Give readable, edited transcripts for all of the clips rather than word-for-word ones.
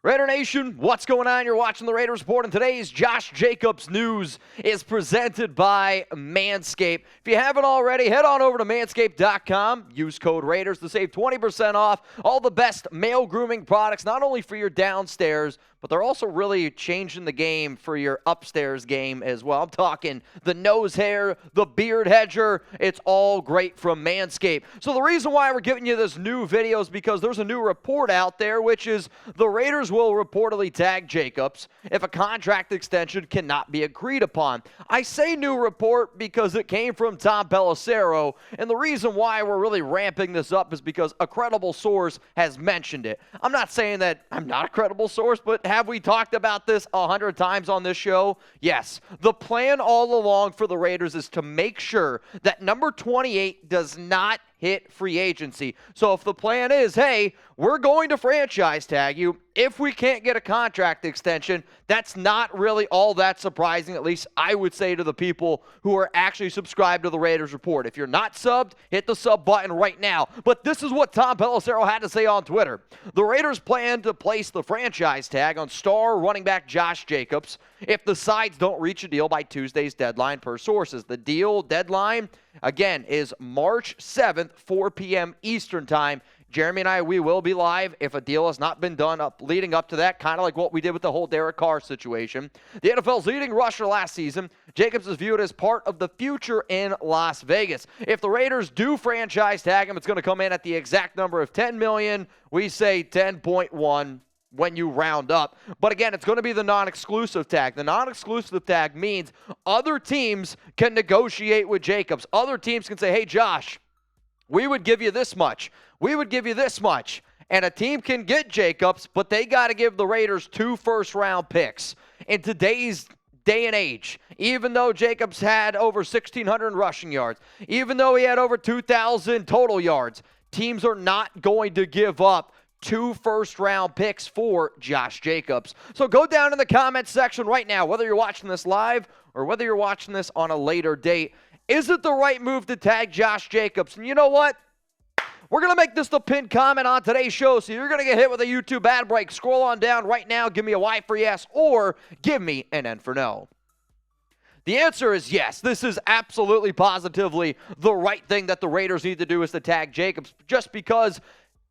Raider Nation, what's going on? You're watching the Raiders Report, and today's Josh Jacobs news is presented by Manscaped. If you haven't already, head on over to manscaped.com. Use code Raiders to save 20% off all the best male grooming products, not only for your downstairs, but they're also really changing the game for your upstairs game as well. I'm talking the nose hair, the beard hedger. It's all great from Manscaped. So the reason why we're giving you this new video is because there's a new report out there, which is the Raiders will reportedly tag Jacobs if a contract extension cannot be agreed upon. I say new report because it came from Tom Pelissero, and the reason why we're really ramping this up is because a credible source has mentioned it. I'm not saying that I'm not a credible source, but have we talked about this 100 times on this show? Yes. The plan all along for the Raiders is to make sure that number 28 does not hit free agency. So if the plan is, hey, we're going to franchise tag you, if we can't get a contract extension, that's not really all that surprising, at least I would say to the people who are actually subscribed to the Raiders Report. If you're not subbed, hit the sub button right now. But this is what Tom Pelissero had to say on Twitter. The Raiders plan to place the franchise tag on star running back Josh Jacobs if the sides don't reach a deal by Tuesday's deadline per sources. The deal deadline, again, is March 7th, 4 p.m. Eastern Time. Jeremy and I, we will be live if a deal has not been done leading up to that, kind of like what we did with the whole Derek Carr situation. The NFL's leading rusher last season, Jacobs is viewed as part of the future in Las Vegas. If the Raiders do franchise tag him, it's going to come in at the exact number of $10 million. We say 10.1 when you round up. But again, it's going to be the non-exclusive tag. The non-exclusive tag means other teams can negotiate with Jacobs. Other teams can say, hey, Josh, we would give you this much. We would give you this much. And a team can get Jacobs, but they got to give the Raiders 2 first-round picks. In today's day and age, even though Jacobs had over 1,600 rushing yards, even though he had over 2,000 total yards, teams are not going to give up 2 first-round picks for Josh Jacobs. So go down in the comments section right now, whether you're watching this live or whether you're watching this on a later date. Is it the right move to tag Josh Jacobs? And you know what? We're going to make this the pinned comment on today's show, so you're going to get hit with a YouTube ad break. Scroll on down right now, give me a Y for yes, or give me an N for no. The answer is yes. This is absolutely positively the right thing that the Raiders need to do is to tag Jacobs, just because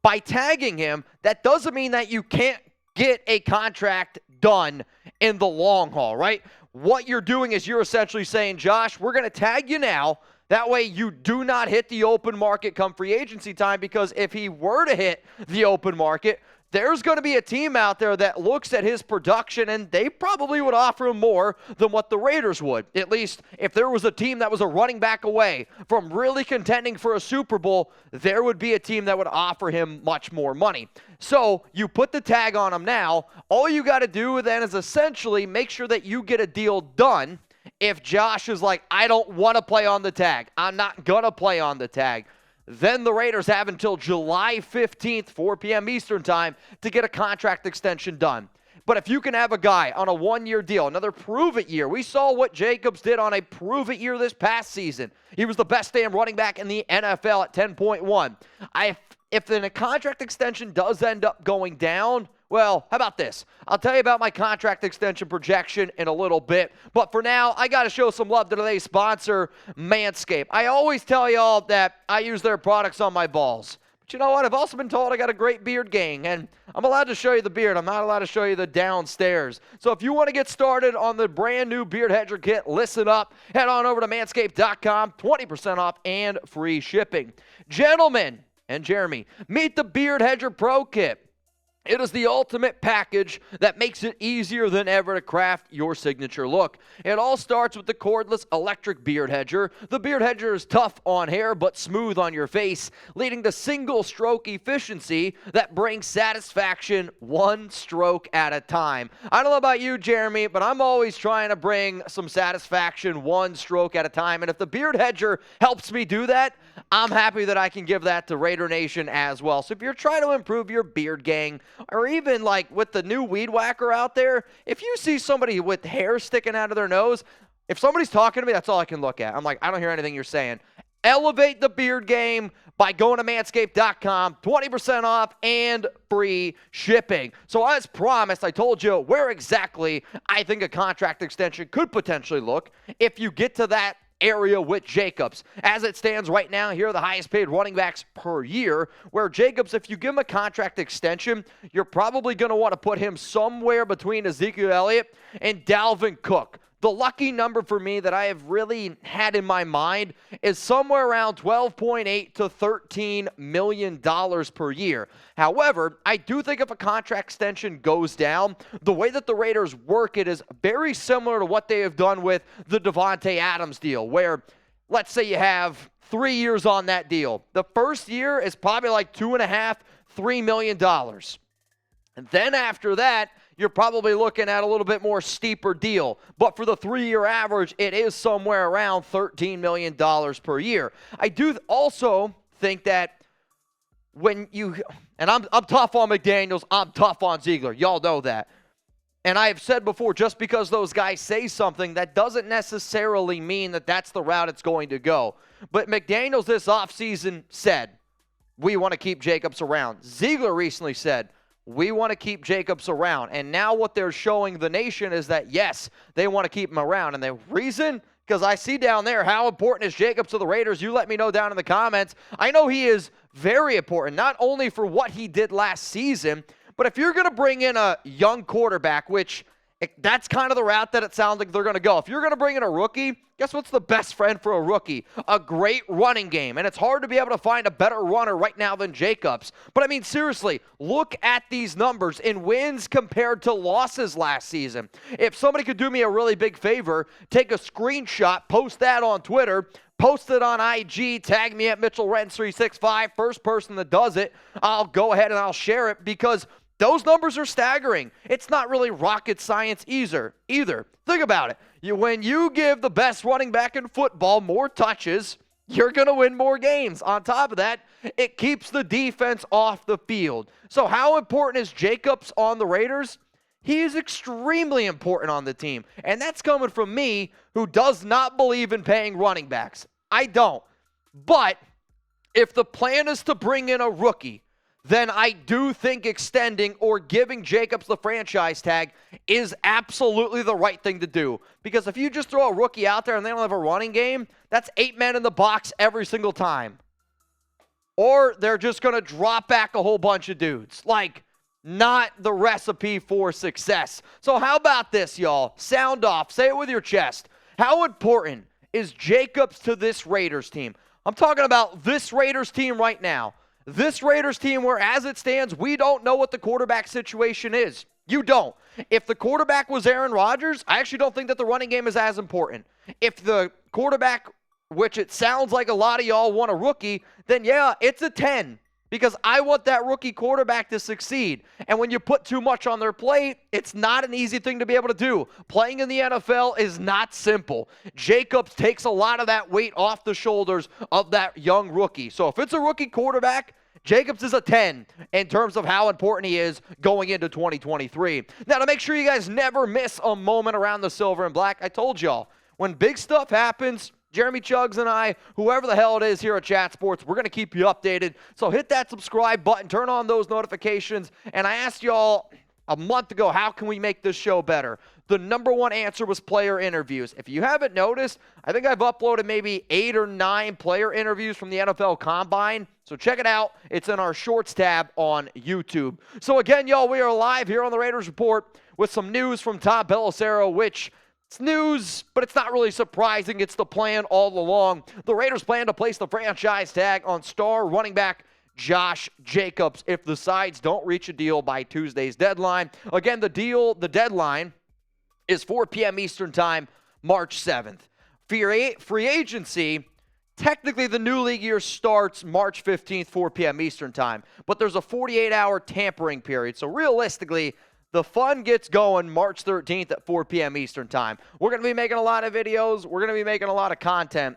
by tagging him, that doesn't mean that you can't get a contract done in the long haul, right? What you're doing is you're essentially saying, Josh, we're going to tag you now. That way you do not hit the open market come free agency time, because if he were to hit the open market, there's going to be a team out there that looks at his production and they probably would offer him more than what the Raiders would. At least if there was a team that was a running back away from really contending for a Super Bowl, there would be a team that would offer him much more money. So you put the tag on him now. All you got to do then is essentially make sure that you get a deal done. If Josh is like, I don't want to play on the tag, I'm not going to play on the tag, then the Raiders have until July 15th, 4 p.m. Eastern Time, to get a contract extension done. But if you can have a guy on a 1-year deal, another prove-it year. We saw what Jacobs did on a prove-it year this past season. He was the best damn running back in the NFL at 10.1. If then a contract extension does end up going down, well, how about this? I'll tell you about my contract extension projection in a little bit. But for now, I got to show some love to today's sponsor, Manscaped. I always tell y'all that I use their products on my balls. But you know what? I've also been told I got a great beard gang, and I'm allowed to show you the beard. I'm not allowed to show you the downstairs. So if you want to get started on the brand new Beard Hedger kit, listen up. Head on over to manscaped.com, 20% off and free shipping. Gentlemen and Jeremy, meet the Beard Hedger Pro Kit. It is the ultimate package that makes it easier than ever to craft your signature look. It all starts with the cordless electric beard hedger. The beard hedger is tough on hair but smooth on your face, leading to single stroke efficiency that brings satisfaction one stroke at a time. I don't know about you, Jeremy, but I'm always trying to bring some satisfaction one stroke at a time. And if the beard hedger helps me do that, I'm happy that I can give that to Raider Nation as well. So if you're trying to improve your beard gang, or even like with the new weed whacker out there, if you see somebody with hair sticking out of their nose, if somebody's talking to me, that's all I can look at. I'm like, I don't hear anything you're saying. Elevate the beard game by going to Manscaped.com, 20% off and free shipping. So as promised, I told you where exactly I think a contract extension could potentially look if you get to that area with Jacobs. As it stands right now, here are the highest paid running backs per year, where Jacobs, if you give him a contract extension, you're probably going to want to put him somewhere between Ezekiel Elliott and Dalvin Cook. The lucky number for me that I have really had in my mind is somewhere around $12.8 to $13 million per year. However, I do think if a contract extension goes down, the way that the Raiders work it is very similar to what they have done with the Davante Adams deal, where let's say you have 3 years on that deal. The first year is probably like $2.5, $3 million. And then after that, you're probably looking at a little bit more steeper deal. But for the 3-year average, it is somewhere around $13 million per year. I do also think that when you, and I'm tough on McDaniels, I'm tough on Ziegler. Y'all know that. And I have said before, just because those guys say something, that doesn't necessarily mean that that's the route it's going to go. But McDaniels this offseason said, we want to keep Jacobs around. Ziegler recently said, we want to keep Jacobs around. And now what they're showing the nation is that, yes, they want to keep him around. And the reason, because I see down there, how important is Jacobs to the Raiders? You let me know down in the comments. I know he is very important, not only for what he did last season, but if you're going to bring in a young quarterback, which that's kind of the route that it sounds like they're going to go. If you're going to bring in a rookie, guess what's the best friend for a rookie? A great running game. And it's hard to be able to find a better runner right now than Jacobs. But I mean, seriously, look at these numbers in wins compared to losses last season. If somebody could do me a really big favor, take a screenshot, post that on Twitter, post it on IG, tag me at Mitchell Renz 365. First person that does it, I'll go ahead and I'll share it, because those numbers are staggering. It's not really rocket science either. Think about it. When you give the best running back in football more touches, you're going to win more games. On top of that, it keeps the defense off the field. So how important is Jacobs on the Raiders? He is extremely important on the team. And that's coming from me, who does not believe in paying running backs. I don't. But if the plan is to bring in a rookie, then I do think extending or giving Jacobs the franchise tag is absolutely the right thing to do. Because if you just throw a rookie out there and they don't have a running game, that's 8 men in the box every single time. Or they're just going to drop back a whole bunch of dudes. Like, not the recipe for success. So how about this, y'all? Sound off. Say it with your chest. How important is Jacobs to this Raiders team? I'm talking about this Raiders team right now. This Raiders team where, as it stands, we don't know what the quarterback situation is. You don't. If the quarterback was Aaron Rodgers, I actually don't think that the running game is as important. If the quarterback, which it sounds like a lot of y'all want a rookie, then yeah, it's a 10. Because I want that rookie quarterback to succeed. And when you put too much on their plate, it's not an easy thing to be able to do. Playing in the NFL is not simple. Jacobs takes a lot of that weight off the shoulders of that young rookie. So if it's a rookie quarterback, Jacobs is a 10 in terms of how important he is going into 2023. Now, to make sure you guys never miss a moment around the silver and black, I told y'all, when big stuff happens, Jeremy Chuggs and I, whoever the hell it is here at Chat Sports, we're going to keep you updated. So hit that subscribe button, turn on those notifications. And I asked y'all a month ago, how can we make this show better? The number one answer was player interviews. If you haven't noticed, I think I've uploaded maybe 8 or 9 player interviews from the NFL Combine. So check it out. It's in our Shorts tab on YouTube. So again, y'all, we are live here on the Raiders Report with some news from Tom Pelissero, which it's news, but it's not really surprising. It's the plan all along. The Raiders plan to place the franchise tag on star running back Josh Jacobs if the sides don't reach a deal by Tuesday's deadline. Again, the deadline is 4 p.m. Eastern Time, March 7th. Free agency, technically the new league year starts March 15th, 4 p.m. Eastern Time, but there's a 48-hour tampering period. So realistically, the fun gets going March 13th at 4 p.m. Eastern Time. We're going to be making a lot of videos. We're going to be making a lot of content.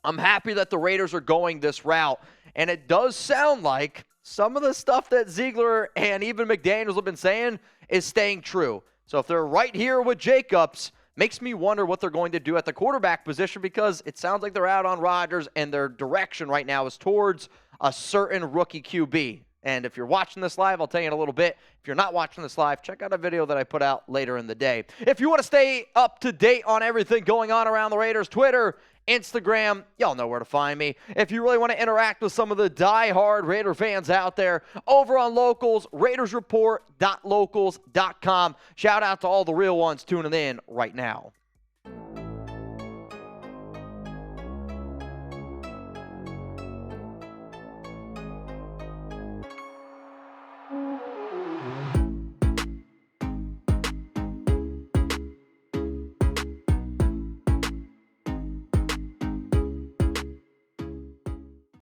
I'm happy that the Raiders are going this route, and it does sound like some of the stuff that Ziegler and even McDaniels have been saying is staying true. So if they're right here with Jacobs, Makes me wonder what they're going to do at the quarterback position, because it sounds like they're out on Rodgers and their direction right now is towards a certain rookie QB. And if you're watching this live, I'll tell you in a little bit. If you're not watching this live, check out a video that I put out later in the day. If you want to stay up to date on everything going on around the Raiders, Twitter, Instagram, y'all know where to find me. If you really want to interact with some of the diehard Raider fans out there, over on Locals, RaidersReport.locals.com. Shout out to all the real ones tuning in right now.